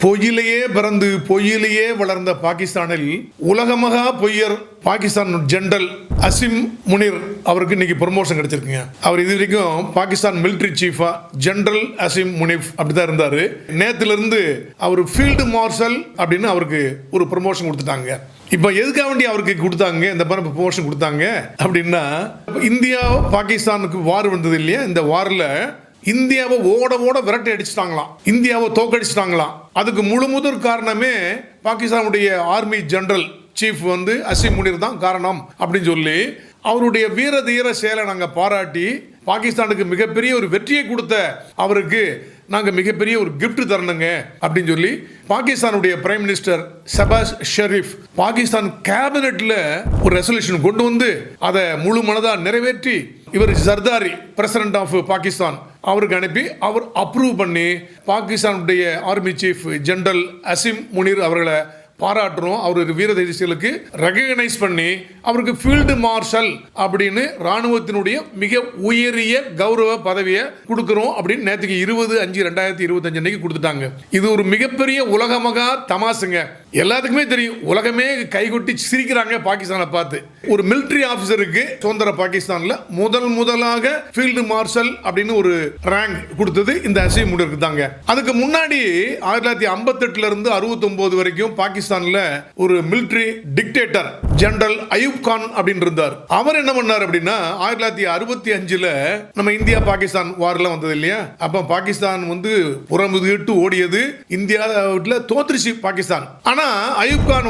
பொய்யிலேயே பிறந்து பொய்யிலேயே வளர்ந்த பாகிஸ்தானில் உலகமகா பொய்யர் பாகிஸ்தான் ஜெனரல் அசிம் முனிர் அவருக்கு இன்னைக்கு ப்ரொமோஷன் கிடைச்சிருக்குங்க. அவர் இது வரைக்கும் பாகிஸ்தான் மிலிட்டரி சீஃபா ஜெனரல் அசிம் முனிஃப் அப்படிதான் இருந்தாரு. நேத்துல இருந்து அவர் ஃபீல்டு மார்ஷல் அப்படின்னு அவருக்கு ஒரு ப்ரொமோஷன் கொடுத்துட்டாங்க. இப்போ எதுக்காக வேண்டி அவருக்கு கொடுத்தாங்க இந்த ப்ரொமோஷன் கொடுத்தாங்க அப்படின்னா, இந்தியா பாகிஸ்தானுக்கு வார் வந்தது இல்லையா, இந்த வாரில் இந்தியாவை ஓட ஓட விரட்டி அடிச்சிட்டாங்களாம், இந்தியாவை தோக்கடிச்சிட்டாங்களாம். அதுக்கு முழு முதற் காரணமே பாகிஸ்தானுடைய army general chief Asim Munir தான் காரணம் அப்படின்னு சொல்லி அவருடைய வீர தீர செயலை நாங்கள் பாராட்டி பாகிஸ்தானுக்கு மிகப்பெரிய ஒரு வெற்றியை கொடுத்த அவருக்கு நாங்கள் மிகப்பெரிய ஒரு கிஃப்ட் தரணுங்க அப்படின்னு சொல்லி பாகிஸ்தானுடைய பிரைம் மினிஸ்டர் ஷபாஸ் ஷெரீப் பாகிஸ்தான் கேபினெட்ல ஒரு ரெசல்யூஷன் கொண்டு வந்து அதை முழு மனதாக நிறைவேற்றி இவர் ஜர்தாரி பிரசிடென்ட் ஆஃப் பாகிஸ்தான் அவருக்கு அனுப்பி அவர் அப்ரூவ் பண்ணி பாகிஸ்தானுடைய army chief general Asim Munir அவர்களை பாராட்டுறோம். அவருக்கு வீர தேசியலுக்கு ரெகக்னைஸ் பண்ணி அவருக்கு ஃபீல்டு மார்ஷல் அப்படின்னு ராணுவத்தினுடைய மிக உயரிய கௌரவ பதவியை கொடுக்குறோம் அப்படின்னு நேற்றுக்கு 20/5/2025 அன்னைக்கு கொடுத்துட்டாங்க. இது ஒரு மிகப்பெரிய உலகமகா தமாசுங்க. எல்லாத்துக்குமே தெரியும், உலகமே கைகொட்டி சிரிக்கிறாங்க பாகிஸ்தானை பார்த்து. ஒரு மிலிட்டரி ஆஃபீஸருக்கு சுதந்திர பாகிஸ்தான்ல முதலாக ஃபீல்டு மார்ஷல் அப்படின்னு ஒரு ரேங்க் கொடுத்தது இந்த அசிம் முனிருக்கு தாங்க. அதுக்கு முன்னாடி 1958 இருந்து 69 வரைக்கும் பாகிஸ்தான்ல ஒரு military dictator general Ayub Khan அப்படின்னு இருந்தார். அவர் என்ன பண்ணார் அப்படின்னா 1965 நம்ம இந்தியா பாகிஸ்தான் வார்ல வந்தது இல்லையா, அப்ப பாகிஸ்தான் புறமுதுகிட்டு ஓடியது, இந்தியாவில் தோத்துருச்சு பாகிஸ்தான். ஆனா அயூப் கான்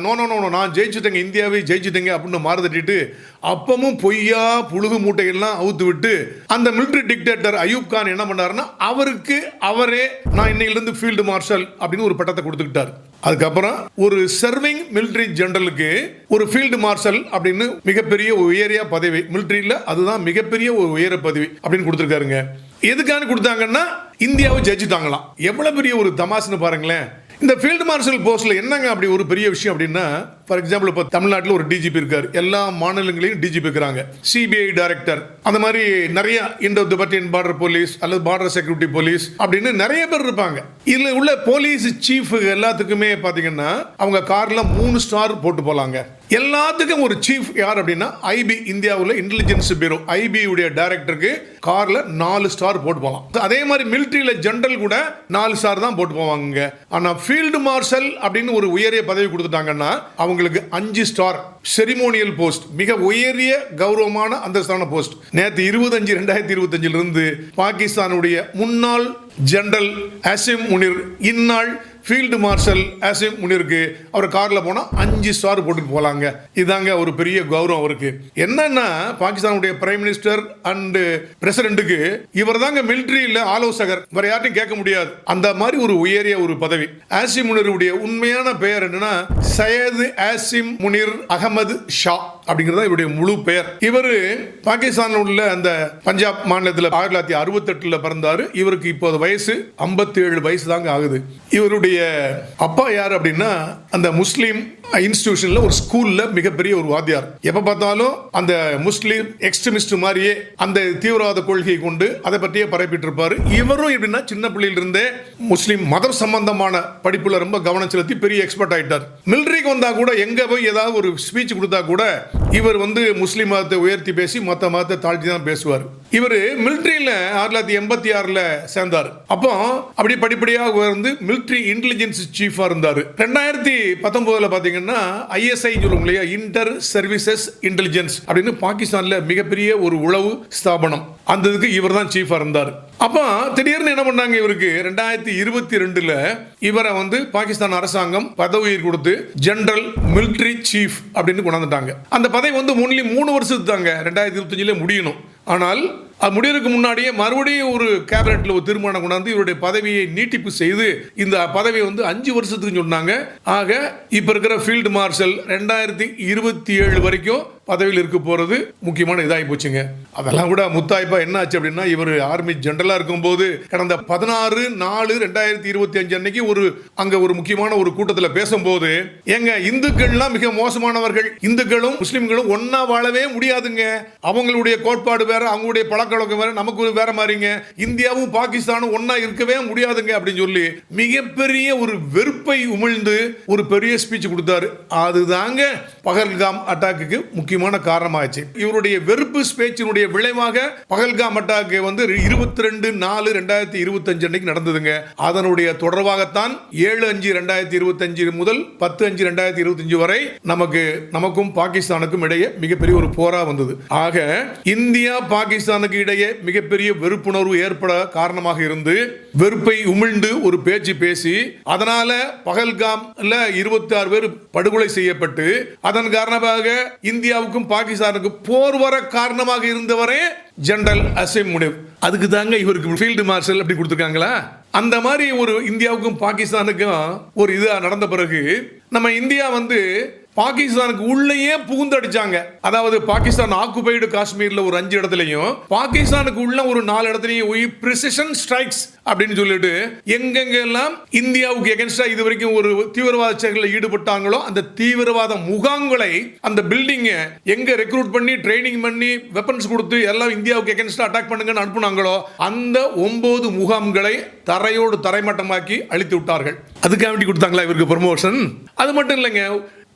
நோ நான் ஜெயிச்சுட்டேங்க, இந்தியாவை ஜெயிச்சுட்டேங்க அப்படின்னு மாறுதட்டிட்டு அப்பமும் பொய்யா புழுகு மூட்டைகள்லாம் அவுத்து விட்டு அந்த மிலிட்டரி டிக்டேட்டர் அயூப் கான் என்ன பண்ணாருன்னா அவருக்கு அவரே நான் இன்னையிலிருந்து ஃபீல்டு மார்ஷல் அப்படின்னு ஒரு பட்டத்தை கொடுத்துக்கிட்டார். அதுக்கப்புறம் ஒரு சர்விங் மிலிட்டரி ஜெனரலுக்கு ஒரு ஃபீல்டு மார்ஷல் அப்படின்னு மிகப்பெரிய உயரிய பதவி மிலிட்டரியில், அதுதான் மிகப்பெரிய ஒரு உயர பதவி அப்படின்னு கொடுத்துருக்காருங்க. எதுக்காக கொடுத்தாங்கன்னா இந்தியாவை ஜெயிச்சுட்டாங்களாம். எவ்வளவு பெரிய ஒரு தமாசுன்னு பாருங்களேன். இந்த ஃபீல்டு மார்ஷல் போஸ்ட்ல என்னங்க அப்படி ஒரு பெரிய விஷயம் அப்படின்னா, ஃபார் எக்ஸாம்பிள் இப்போ தமிழ்நாட்டில் ஒரு டிஜிபி இருக்காரு, எல்லா மாநிலங்களையும் டிஜிபி இருக்கிறாங்க, சிபிஐ டைரக்டர், அந்த மாதிரி நிறைய இந்தோ திபெத்தியன் பார்டர் போலீஸ் அல்லது பார்டர் செக்யூரிட்டி போலீஸ் அப்படின்னு நிறைய பேர் இருப்பாங்க. இதுல உள்ள போலீஸ் சீஃப் எல்லாத்துக்குமே பாத்தீங்கன்னா அவங்க கார்ல 3 ஸ்டார் போட்டு போலாங்க. எல்லாத்துக்கும் ஒரு சீஃப் யார் அப்படின்னா ஐபி, இந்தியாவில் இன்டெலிஜென்ஸ் பியூரோ ஐபி உடைய டைரக்டருக்கு கார்ல 4 ஸ்டார் போட்டு போகலாம். அதே மாதிரி மிலிட்டரியில ஜெனரல் கூட 4 ஸ்டார் தான் போட்டு போவாங்க. ஆனா ஃபீல்டு மார்ஷல் அப்படின்னு ஒரு உயரிய பதவி கொடுத்துட்டாங்கன்னா அவங்களுக்கு 5 ஸ்டார் செரிமோனியல் போஸ்ட், மிக உயரிய கௌரவமான அந்தஸ்தான போஸ்ட். நேற்று 20/5/2025 இருந்து பாகிஸ்தானுடைய முன்னாள் ஜெனரல் அசிம் முனிர் இந்நாள் ஃபீல்டு மார்ஷல் அசிம் முனிருக்கு அவர் கார்ல போனா 5 ஸ்டார் போட்டு போலாங்க. இதாங்க ஒரு பெரிய கௌரவம் அவருக்கு. என்னன்னா பாகிஸ்தானுடைய பிரைம் மினிஸ்டர் அண்ட் பிரசிடென்ட்டுக்கு இவர் தாங்க மிலிட்டரியில் ஆலோசகர், வேற யார்ட்டையும் கேட்க முடியாது. அந்த மாதிரி ஒரு உயரிய ஒரு பதவி. அசிம் முனிருடைய உண்மையான பெயர் என்னன்னா சையது அசிம் முனிர் அகமது ஷா அப்படிங்கிறதா இவருடைய முழு பெயர். இவர் பாகிஸ்தானில் உள்ள அந்த பஞ்சாப் மாநிலத்தில் 1968 பிறந்தாரு. இவருக்கு இப்போது வயசு 57 வயசு தாங்க ஆகுது. இவருடைய அப்பா யார் அப்படின்னா அந்த முஸ்லீம் இன்ஸ்டிடியூஷன்ல ஒரு ஸ்கூல்ல மிகப்பெரிய ஒரு வாத்தியார். எப்ப பார்த்தாலும் அந்த முஸ்லீம் எக்ஸ்ட்ரீமிஸ்ட் மாதிரியே அந்த தீவிரவாத கொள்கையை கொண்டு அதை பற்றியே பரப்பிட்டு இருப்பாரு. இவரும் எப்படின்னா சின்ன பிள்ளையில இருந்தே முஸ்லீம் மதம் சம்பந்தமான படிப்புல ரொம்ப கவனம் செலுத்தி பெரிய எக்ஸ்பர்ட் ஆயிட்டார். மிலிட்டரிக்கு வந்தா கூட எங்க போய் ஏதாவது ஒரு ஸ்பீச் கொடுத்தா கூட இவர் முஸ்லீம் மதத்தை உயர்த்தி பேசி மற்ற மதத்தை தாழ்த்தி தான் பேசுவார். இவர் மிலிட்டரியில 1986 சேர்ந்தார். அப்போ அப்படி படிப்படியாக உயர்ந்து மிலிட்டரி இன்டெலிஜென்ஸ் சீஃபா இருந்தார். 2019 பாத்தீங்கன்னா ஐஎஸ்ஐ சொல்லுவோம் இல்லையா, இன்டர் சர்வீசஸ் இன்டெலிஜென்ஸ் அப்படின்னு பாகிஸ்தான்ல மிகப்பெரிய ஒரு உளவு ஸ்தாபனம், அந்த இதுக்கு இவர் தான் சீஃபா இருந்தார். அப்போ திடீர்னு என்ன பண்ணாங்க, இவருக்கு 2022 இவரை பாகிஸ்தான் அரசாங்கம் பதவி கொடுத்து ஜெனரல் மிலிட்டரி சீஃப் அப்படின்னு கொண்டாந்துட்டாங்க. அந்த பதவி முன்லி 3 வருஷத்துக்கு தாங்க 2025 முடியணும். ஆனால் அது முடியறதுக்கு முன்னாடியே மறுபடியும் ஒரு கேபினெட்ல ஒரு தீர்மானம் கொண்டாந்து இவருடைய பதவியை நீட்டிப்பு செய்து இந்த பதவியை 5 வருஷத்துக்கு சொன்னாங்க. ஆக இப்ப இருக்கிற ஃபீல்டு மார்ஷல் 2027 வரைக்கும் பதவியில் இருக்க போறது முக்கியமான இதாகி போச்சுங்க. அதெல்லாம் கூட முத்தாய்ப்பா என்ன ஆச்சு அப்படின்னா, இவர் ஆர்மி ஜெனரலா இருக்கும்போது கடந்த 16/4/2025 அன்னைக்கு அங்க ஒரு முக்கியமான ஒரு கூட்டத்தில் பேசும்போது, எங்க இந்துக்கள்லாம் மிக மோசமானவர்கள், இந்துக்களும் முஸ்லிம்களும் ஒன்னா வாழவே முடியாதுங்க, அவங்களுடைய கோட்பாடு வேற, அவங்களுடைய பழக்கவழக்கம் வேற, நமக்கு வேற மாதிரிங்க, இந்தியாவும் பாகிஸ்தானும் ஒன்னா இருக்கவே முடியாதுங்க அப்படின்னு சொல்லி மிகப்பெரிய ஒரு வெறுப்பை உமிழ்ந்து ஒரு பெரிய ஸ்பீச் கொடுத்தாரு. அதுதாங்க பகல்காம் அட்டாக்கு முக்கியமான காரணமாச்சு. இவருடைய வெறுப்பு ஸ்பீச்சினுடைய விளைவாக பகல்காம் அட்டாக் 22/4/2025 அன்னைக்கு நடந்ததுங்க. அதனுடைய தொடர்பாகத்தான் 7/5/2025 முதல் 10/5/2025 வரை நமக்கும் பாகிஸ்தானுக்கும் இடையே மிகப்பெரிய ஒரு போரா வந்தது. ஆக இந்தியா பாகிஸ்தானுக்கு இடையே மிகப்பெரிய வெறுப்புணர்வு ஏற்பட காரணமாக இருந்து வெறுப்பை உமிழ்ந்து ஒரு பேச்சு பேசி, அதனால பகல்காம்ல 26 பேர் படுகொலை செய்யப்பட்டு, அதன் காரணமாக இந்தியாவுக்கும் பாகிஸ்தானுக்கும் போர் வர காரணமாக இருந்தவரே ஜெனரல் அசிம் முனிர். அதுக்கு தாங்க இவருக்கு ஃபீல்டு மார்ஷல் அப்படி கொடுத்துருக்காங்களா? அந்த மாதிரி ஒரு இந்தியாவுக்கும் பாகிஸ்தானுக்கும் ஒரு இது நடந்த பிறகு நம்ம இந்தியா பாகிஸ்தானுக்கு உள்ளேயே புகுந்தடிச்சாங்க. அதாவது பாகிஸ்தான் ஆக்குபைடு காஷ்மீர்ல ஒரு 5 இடத்துலையும், பாகிஸ்தானுக்கு உள்ள ஒரு 4 இடத்துலையும் பிரிசிஷன் ஸ்ட்ரைக்ஸ் அப்படின்னு சொல்லிட்டு எங்கெங்கெல்லாம் இந்தியாவுக்கு எகென்ஸ்டா இது வரைக்கும் ஒரு தீவிரவாத செயல்களில் ஈடுபட்டாங்களோ அந்த தீவிரவாத முகாம்களை, அந்த பில்டிங் எங்க ரெக்ரூட் பண்ணி ட்ரைனிங் பண்ணி வெப்பன்ஸ் கொடுத்து எல்லாம் இந்தியாவுக்கு எகென்ஸ்டா அட்டாக் பண்ணுங்கன்னு அனுப்புனாங்களோ அந்த 9 முகாம்களை தரையோடு தரைமட்டமாக்கி அழித்து விட்டார்கள். அதுக்காக வேண்டி கொடுத்தாங்களா இவருக்கு ப்ரமோஷன்? அது மட்டும் இல்லைங்க,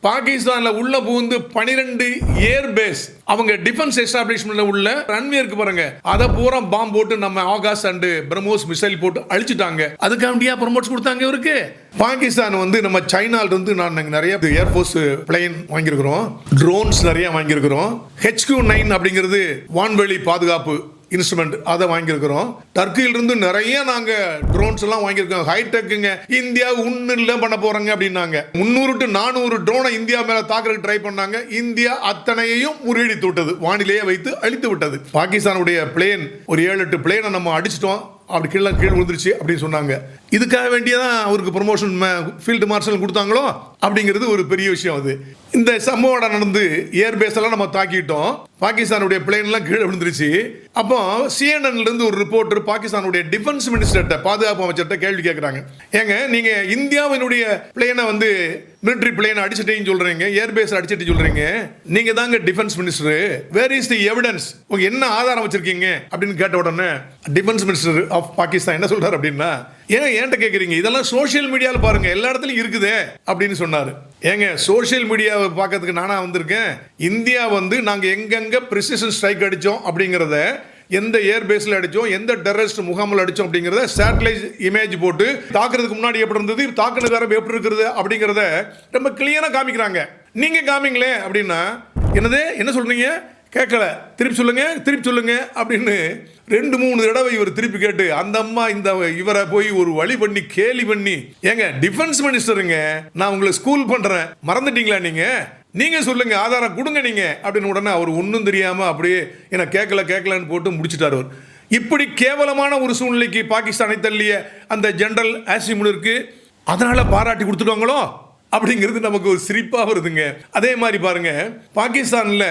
பாகிஸ்தான்ல உள்ள புகுந்து 12 ஏர் பேஸ், அவங்க டிஃபென்ஸ் எஸ்டாப்ளிஷ்மெண்ட்ல உள்ள ரன்வே இருக்கு பாருங்க, அதை பூரா பாம்பு போட்டு நம்ம ஆகாஷ் அண்ட் பிரம்மோஸ் மிசைல் போட்டு அழிச்சிட்டாங்க. அதுக்காண்டியா ப்ரமோட் கொடுத்தாங்க இவருக்கு. பாகிஸ்தான் நம்ம சைனால இருந்து நான் நிறைய ஏர்ஃபோர்ஸ் பிளேன் வாங்கியிருக்கிறோம், ட்ரோன்ஸ் நிறைய வாங்கியிருக்கிறோம். HQ-9 அப்படிங்கிறது வான்வெளி பாதுகாப்பு இன்ஸ்ட்ருமெண்ட், அதை வாங்கியிருக்கிறோம். டர்க்கியிலிருந்து நிறைய நாங்க ட்ரோன்ஸ் எல்லாம் வாங்கியிருக்கோம். ஹைடெக்குங்க. இந்தியா ஒன்னும் பண்ண போறாங்க அப்படின்னாங்க. 300 to 400 ட்ரோனை இந்தியா மேல தாக்குறதுக்கு ட்ரை பண்ணாங்க. இந்தியா அத்தனையையும் முறியடித்து விட்டது, வானிலேயே வைத்து அழித்து விட்டது. பாகிஸ்தானுடைய பிளேன் ஒரு 7-8 பிளேனை நம்ம அடிச்சிட்டோம், அப்படி கீழே விழுந்துருச்சு அப்படின்னு சொன்னாங்க. இதுக்காக வேண்டியதான் அவருக்கு ப்ரமோஷன் ஃபீல்டு மார்ஷல் கொடுத்தாங்களோ அப்படிங்கிறது ஒரு பெரிய விஷயம். அது இந்த சம்பவம் நடந்து ஏர்பேஸ் எல்லாம் நம்ம தாக்கிட்டோம், பாகிஸ்தானுடைய பிளேன் எல்லாம் கீழே விழுந்துருச்சு. அப்போ CNN இருந்து ஒரு ரிப்போர்ட்டர் பாகிஸ்தானுடைய டிஃபென்ஸ் மினிஸ்டர்கிட்ட, பாதுகாப்பு அமைச்சர்கிட்ட கேள்வி கேட்குறாங்க. ஏங்க நீங்க இந்தியாவினுடைய பிளேனை மிலிட்டரி பிளேனை அடிச்சிட்டேன்னு சொல்றீங்க, ஏர்பேஸ் அடிச்சிட்டு சொல்றீங்க, நீங்க தாங்க defence minister, where is the evidence, உங்க என்ன ஆதாரம் வச்சிருக்கீங்க அப்படின்னு கேட்ட உடனே டிஃபென்ஸ் மினிஸ்டர் ஆஃப் பாகிஸ்தான் என்ன சொல்றாரு அப்படின்னா, ஏன்ட்ட கேட்குறீங்க, இதெல்லாம் சோஷியல் மீடியாவில் பாருங்க, எல்லா இடத்துலையும் இருக்குதே அப்படின்னு சொன்னார். ஏங்க சோஷியல் மீடியாவை பார்க்கறதுக்கு நானா வந்திருக்கேன்? இந்தியா நாங்கள் எங்கெங்க பிரிசிஷன் ஸ்ட்ரைக் அடித்தோம் அப்படிங்கிறத, எந்த ஏர்பேஸில் அடித்தோம், எந்த டெரரிஸ்ட் முகாமில் அடித்தோம் அப்படிங்கிறத சேட்டலைட் இமேஜ் போட்டு தாக்குறதுக்கு முன்னாடி எப்படி இருந்தது, தாக்குனது வேற எப்படி இருக்கிறது அப்படிங்கிறத ரொம்ப கிளியராக காமிக்கிறாங்க. நீங்கள் காமிங்களே அப்படின்னா, என்ன சொல்கிறீங்க, கேட்கல, திருப்பி சொல்லுங்க அப்படின்னு 2-3 தடவை இவர் திருப்பி கேட்டு அந்த அம்மா இவரை போய் ஒரு வழி பண்ணி கேலி பண்ணி, ஏங்க டிஃபென்ஸ் மினிஸ்டருங்க, நான் உங்களை ஸ்கூல் பண்றேன், மறந்துட்டீங்களா நீங்க சொல்லுங்க, ஆதாரம் கொடுங்க நீங்க அப்படின்னு. உடனே அவர் ஒன்றும் தெரியாம அப்படியே என்ன கேட்கலன்னு போட்டு முடிச்சிட்டார். அவர் இப்படி கேவலமான ஒரு சூழ்நிலைக்கு பாகிஸ்தானை தள்ளிய அந்த ஜெனரல் ஆசிம் முனிருக்கு அதனால பாராட்டி கொடுத்துருவாங்களோ அப்படிங்கிறது நமக்கு ஒரு சிரிப்பா வருதுங்க. அதே மாதிரி பாருங்க, பாகிஸ்தான்ல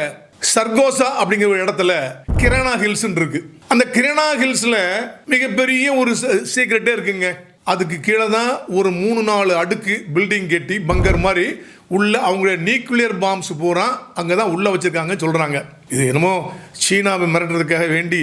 சர்கோசா அப்படிங்கிற ஒரு இடத்துல கிரணா ஹில்ஸ் இருக்கு. அந்த கிரணா ஹில்ஸ்ல மிகப்பெரிய ஒரு சீக்ரெட்டே இருக்குங்க. அதுக்கு கீழே தான் ஒரு 3-4 அடுக்கு பில்டிங் கட்டி பங்கர் மாதிரி உள்ள அவங்களுடைய நியூக்ளியர் பாம்ஸ் பூரா அங்கதான் உள்ள வச்சிருக்காங்கன்னு சொல்றாங்க. இது என்னமோ சீனாவை மிரட்டுறதுக்காக வேண்டி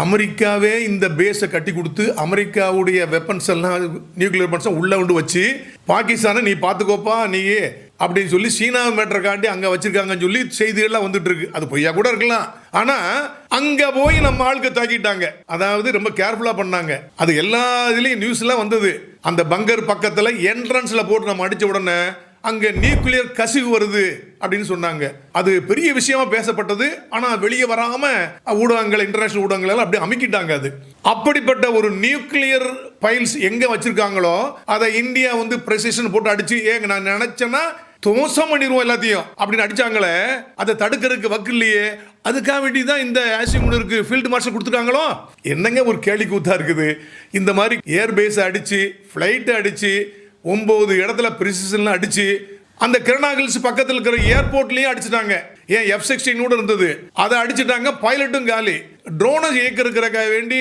அமெரிக்காவே இந்த பேஸை கட்டி கொடுத்து அமெரிக்காவுடைய வெப்பன்ஸ் எல்லாம், நியூக்ளியர் வெப்பன்ஸ் உள்ள கொண்டு வச்சு பாகிஸ்தானை நீ பார்த்துக்கோப்பா நீயே அப்படின்னு சொல்லி சீனாவை மேட்டருக்காண்டி அங்கே வச்சிருக்காங்கன்னு சொல்லி செய்திகள்லாம் வந்துட்டு இருக்கு. அது பொய்யா கூட இருக்கலாம், ஆனால் அங்கே போய் நம்ம ஆளுக்கு தாக்கிட்டாங்க. அதாவது ரொம்ப கேர்ஃபுல்லாக பண்ணாங்க. அது எல்லா இதுலேயும் நியூஸ்லாம் வந்தது. அந்த பங்கர் பக்கத்தில் என்ட்ரன்ஸில் போட்டு நம்ம அடித்த உடனே அங்கே நியூக்ளியர் கசிவு வருது அப்படின்னு சொன்னாங்க. அது பெரிய விஷயமா பேசப்பட்டது. ஆனால் வெளியே வராம ஊடகங்கள், இன்டர்நேஷனல் ஊடகங்கள் எல்லாம் அப்படி அமைக்கிட்டாங்க. அது அப்படிப்பட்ட ஒரு நியூக்ளியர் பைல்ஸ் எங்க வச்சிருக்காங்களோ அதை இந்தியா பிரெசிஷன் போட்டு அடிச்சு, ஏங்க நான் நினைச்சேன்னா தோசம் பண்ணிடுவோம் எல்லாத்தையும் அப்படின்னு அடிச்சாங்களே, அதை தடுக்கிறதுக்கு வக்கு இல்லையே. அதுக்காக வேண்டி தான் இந்த ஆசிம் முனிருக்கு ஃபீல்டு மார்ஷல் கொடுத்துருக்காங்களோ. என்னங்க ஒரு கேலி கூத்தா இருக்குது. இந்த மாதிரி ஏர்பேஸை அடிச்சு, ஃப்ளைட்டை அடிச்சு, 9 இடத்துல பிரிசிஷன்லாம் அடிச்சு, அந்த கிரணா ஹில்ஸ் பக்கத்தில் இருக்கிற ஏர்போர்ட்லயும் அடிச்சுட்டாங்க. ஏன் F-16 கூட இருந்தது, அதை அடிச்சுட்டாங்க. பைலட்டும் காலி. ட்ரோனை இயக்கிறதுக்காக வேண்டி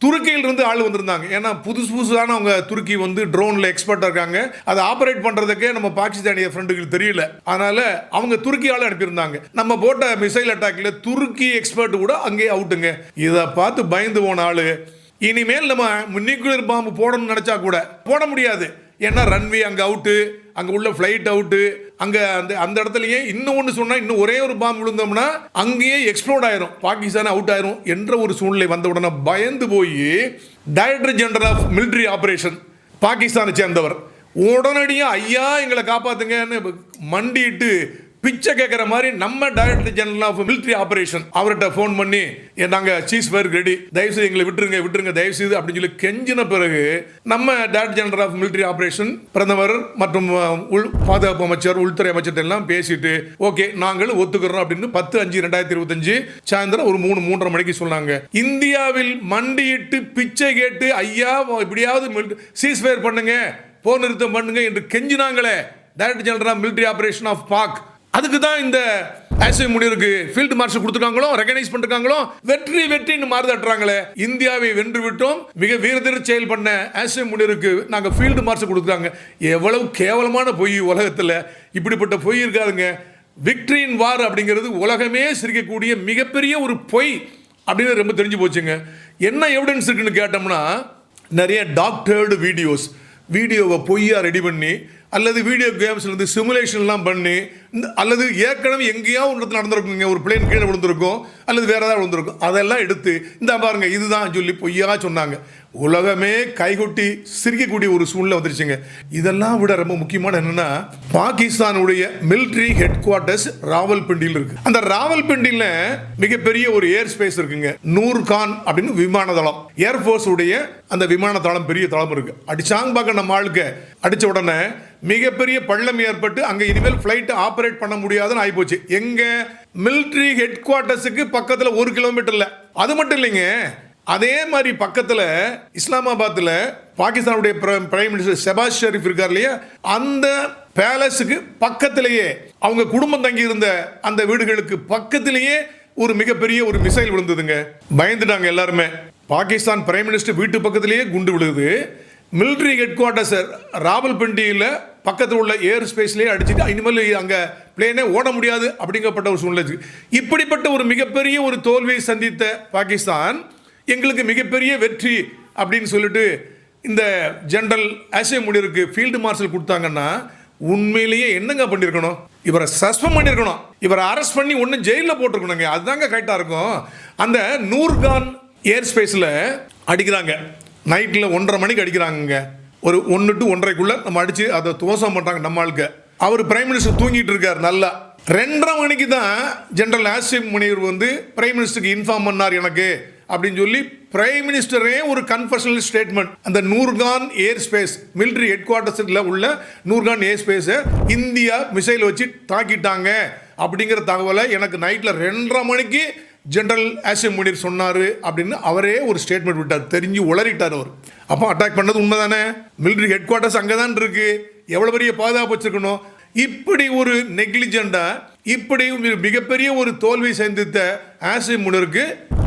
துருக்கியில் இருந்து ஆள் வந்திருந்தாங்க. ஏன்னா புதுசான அவங்க துருக்கி வந்து ட்ரோன்ல எக்ஸ்பர்ட்டா இருக்காங்க. அதை ஆபரேட் பண்றதுக்கே நம்ம பாகிஸ்தானிய ஃப்ரெண்டுகளுக்கு தெரியல. அதனால அவங்க துருக்கி ஆள் அனுப்பியிருந்தாங்க. நம்ம போட்ட மிசைல் அட்டாக்ல துருக்கி எக்ஸ்பர்ட் கூட அங்கே அவுட்டுங்க. இதை பார்த்து பயந்து போன ஆளு இனிமேல் நம்ம நியூக்ளியர் பாம்பு போடணும்னு நினைச்சா கூட போட முடியாது. ஏன்னா ரன்வே அங்க அவுட்டு, அங்க உள்ள ஃபிளைட் அவுட்டு, அங்க அந்த இடத்துலயே இன்னும் ஒன்று சொன்னா இன்னும் ஒரே ஒரு பாம்பு விழுந்தோம்னா அங்கேயே எக்ஸ்ப்ளோட் ஆயிரும், பாகிஸ்தான் அவுட் ஆயிரும் என்ற ஒரு சூழ்நிலை வந்த உடனே பயந்து போய் director general of military operation பாகிஸ்தானை சேர்ந்தவர் உடனடியாக ஐயா எங்களை காப்பாத்துங்கன்னு மண்டிட்டு பிச்சை கேட்குற மாதிரி நம்ம director general of military operation அவர்கிட்ட ஃபோன் பண்ணி நாங்கள் சீஸ் ஃபயர் ரெடி, தயவுசெய்து எங்களை விட்டுருங்க தயவுசெய்து அப்படின்னு சொல்லி கெஞ்சின பிறகு நம்ம director general of military operation பிரதமர் மற்றும் பாதுகாப்பு அமைச்சர், உள்துறை அமைச்சர் எல்லாம் பேசிட்டு ஓகே நாங்கள் ஒத்துக்கிறோம் அப்படின்னு 10/5/2025 சாயந்தரம் ஒரு 3-3:30 மணிக்கு சொன்னாங்க. இந்தியாவில் மண்டியிட்டு பிச்சை கேட்டு ஐயா இப்படியாவது சீஸ் ஃபயர் பண்ணுங்க, போர் நிறுத்தம் பண்ணுங்க என்று கெஞ்சினாங்களே director general of military operation of Pak, அதுக்கு தான் இந்த ஆசிம் முனிருக்கு ஃபீல்டு மார்ஷல் கொடுத்துருக்காங்களோ, ரெகனைஸ் பண்ணிருக்காங்களோ, வெற்றின்னு மாறுதட்டுறாங்களே. இந்தியாவை வென்று விட்டோம், மிக வீரதீர செயல் பண்ண ஆசிம் முனிருக்கு நாங்க ஃபீல்டு மார்ஷல் கொடுத்துருக்காங்க. எவ்வளவு கேவலமான பொய் உலகத்தில், இப்படிப்பட்ட பொய் இருக்காதுங்க. விக்டரி இன் வார் அப்படிங்கிறது உலகமே சிரிக்கக்கூடிய மிகப்பெரிய ஒரு பொய் அப்படின்னு ரொம்ப தெரிஞ்சு போச்சுங்க. என்ன எவிடன்ஸ் இருக்குன்னு கேட்டோம்னா நிறைய டாக்டர்டு வீடியோவை பொய்யா ரெடி பண்ணி அல்லது வீடியோ கேம்ஸ்ல இருந்து சிமுலேஷன்லாம் பண்ணி அல்லது ஏற்கனவே எங்கேயாவது ஒரு இடத்துல நடந்திருக்குங்க, ஒரு பிளேன் கீழே விழுந்திருக்கும் அல்லது வேற ஏதாவது விழுந்திருக்கும், அதெல்லாம் எடுத்து இந்த பாருங்க இதுதான் சொல்லி பொய்யா சொன்னாங்க. உலகமே கைகொட்டி சிரிக்கக்கூடிய ஒரு சூழ்நிலை வந்துருச்சுங்க. இதெல்லாம் விட ரொம்ப முக்கியமான என்னன்னா பாகிஸ்தானுடைய மிலிட்ரி ஹெட் குவார்ட்டர்ஸ் ராவல்பிண்டியில் இருக்கு. அந்த ராவல்பிண்டியில் மிகப்பெரிய ஒரு ஏர் ஸ்பேஸ் இருக்குங்க. நூர்கான் அப்படின்னு விமான தளம், ஏர்ஃபோர்ஸ் உடைய அந்த விமான தளம், பெரிய தளம் இருக்கு. அடிச்சாங்க பார்க்க நம்ம ஆளுக்கு அடிச்ச உடனே மிகப்பெரிய பள்ளம் ஏற்பட்டு அங்க இனிமேல் பிளைட் ஆபரேட் பண்ண முடியாதுன்னு ஆயிப்போச்சு. எங்க மிலிட்ரி ஹெட் குவார்ட்டர்ஸுக்கு பக்கத்துல 1 கிலோமீட்டர்ல. அது மட்டும் இல்லைங்க, அதே மாதிரி பக்கத்துல இஸ்லாமாபாத்ல பாகிஸ்தானுடைய பிரைம் மினிஸ்டர் ஷெபாஸ் ஷெரீப் இருக்கார் இல்லையா, அந்த பேலஸுக்கு பக்கத்திலேயே அவங்க குடும்பம் தங்கி இருந்த அந்த வீடுகளுக்கு பக்கத்திலேயே ஒரு மிகப்பெரிய ஒரு மிசைல் விழுந்ததுங்க. பயந்துட்டாங்க எல்லாருமே. பாகிஸ்தான் பிரைம் மினிஸ்டர் வீட்டு பக்கத்திலேயே குண்டு விழுகுது. மிலிட்ரி ஹெட் குவார்ட்டர்ஸ் ராவல்பிண்டியில் பக்கத்தில் உள்ள ஏர் ஸ்பேஸ்லேயே அடிச்சுட்டு இனிமேல் அங்கே பிளேனே ஓட முடியாது அப்படிங்கப்பட்ட ஒரு சூழ்நிலை. இப்படிப்பட்ட ஒரு மிகப்பெரிய ஒரு தோல்வியை சந்தித்த பாகிஸ்தான் எங்களுக்கு மிகப்பெரிய வெற்றி அப்படின்னு சொல்லிட்டு இந்த ஜெனரல் ஆசிம் முனிருக்கு ஃபீல்டு மார்ஷல் கொடுத்தாங்கன்னா உண்மையிலேயே என்னங்க பண்ணியிருக்கணும்? இவரை சஸ்பெண்ட் பண்ணியிருக்கணும், இவரை அரெஸ்ட் பண்ணி ஒன்று ஜெயிலில் போட்டிருக்கணுங்க. அதுதாங்க கரெக்டாக இருக்கும். அந்த நூர்கான் ஏர் ஸ்பேஸில் அடிக்கிறாங்க, நைட்டில் 1:30 மணிக்கு அடிக்கிறாங்க. ஒரு 1 to 1:30 நம்ம அடித்து அதை துவசம் பண்ணுறாங்க நம்ம ஆளுக்கு. அவர் பிரைம் மினிஸ்டர் தூங்கிட்டு இருக்கார் நல்லா. 2:30 மணிக்கு தான் ஜெனரல் ஆசிம் முனீர் வந்து பிரைம் மினிஸ்டருக்கு இன்ஃபார்ம் பண்ணார் எனக்கு அப்படின்னு சொல்லி பிரைம் மினிஸ்டரே ஒரு கன்ஃபஷனல் ஸ்டேட்மெண்ட். அந்த Nur Khan air space military head குவார்ட்டர்ஸில் உள்ள நூர்கான் ஏர் ஸ்பேஸை இந்தியா மிசைல் வச்சு தாக்கிட்டாங்க அப்படிங்கிற தகவலை எனக்கு நைட்டில் 2:30 மணிக்கு ஜெனரல் ஆசிம் முனீர் சொன்னார் அப்படின்னு அவரே ஒரு ஸ்டேட்மெண்ட் விட்டார். தெரிஞ்சு உளறிட்டார் அவர். அப்போ அட்டாக் பண்ணது உண்மைதானே? மிலிட்ரி ஹெட் குவார்ட்டர்ஸ் அங்கே தான் இருக்கு, எவ்வளோ பெரிய பாதுகாப்பு வச்சிருக்கணும். இப்படி ஒரு நெக்லிஜெண்டா, இப்படி மிகப்பெரிய ஒரு தோல்வி சந்தித்த ஆசிம் முனீருக்கு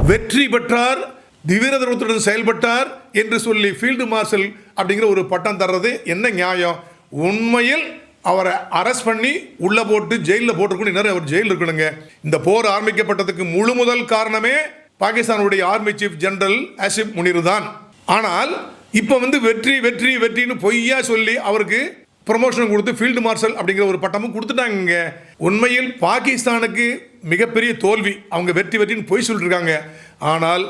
வெற்றி பெற்றார், தீவிரத்துடன் செயல்பட்டார் என்று சொல்லி ஃபீல்டு மார்ஷல் அப்படிங்கிற ஒரு பட்டம் தர்றது என்ன நியாயம்? உண்மையில் அவரை அரெஸ்ட் பண்ணி உள்ள போட்டு ஜெயிலில் போட்டிருக்கணும். இன்னும் அவர் ஜெயிலில் இருக்கணுங்க. இந்த போர் ஆரம்பிக்கப்பட்டதுக்கு முழு முதல் காரணமே பாகிஸ்தானுடைய army chief general Asim Munir தான். ஆனால் இப்போ வந்து வெற்றின்னு பொய்யா சொல்லி அவருக்கு ப்ரொமோஷன் கொடுத்து ஃபீல்டு மார்ஷல் அப்படிங்கிற ஒரு பட்டமும் கொடுத்துட்டாங்க. உண்மையில் பாகிஸ்தானுக்கு மிகப்பெரிய தோல்வி. அவங்க வெற்றின்னு பொய் சொல்லிட்டு இருக்காங்க. ஆனால்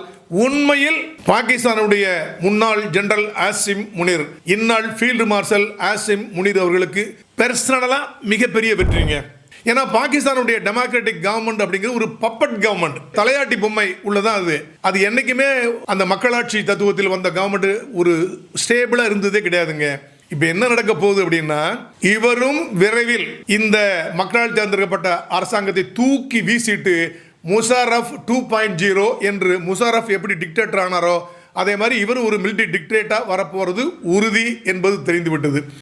உண்மையில் பாகிஸ்தானுடைய முன்னாள் ஜெனரல் ஆசிம் முனீர், இந்நாள் ஃபீல்டு மார்ஷல் ஆசிம் முனீர் அவர்களுக்கு பர்சனலா மிகப்பெரிய வெற்றிங்க. ஏன்னா பாகிஸ்தானுடைய டெமோக்ராட்டிக் கவர்மெண்ட் அப்படிங்கிற ஒரு பப்பட் கவர்மெண்ட், தலையாட்டி பொம்மை உள்ளதான் அது. அது என்னைக்குமே அந்த மக்களாட்சி தத்துவத்தில் வந்த கவர்மெண்ட் ஒரு ஸ்டேபிளா இருந்ததே கிடையாதுங்க. இப்ப என்ன நடக்க போகுது அப்படின்னா, இவரும் விரைவில் இந்த மக்களால் தேர்ந்தெடுக்கப்பட்ட அரசாங்கத்தை தூக்கி வீசிட்டு முஷாரஃப் 2.0 என்று முஷாரஃப் எப்படி டிக்டேட்டர் ஆனாரோ அதே மாதிரி இவர் ஒரு மிலிட்டரி டிக்டேட்டா வரப்போறது உறுதி என்பது தெரிந்துவிட்டது.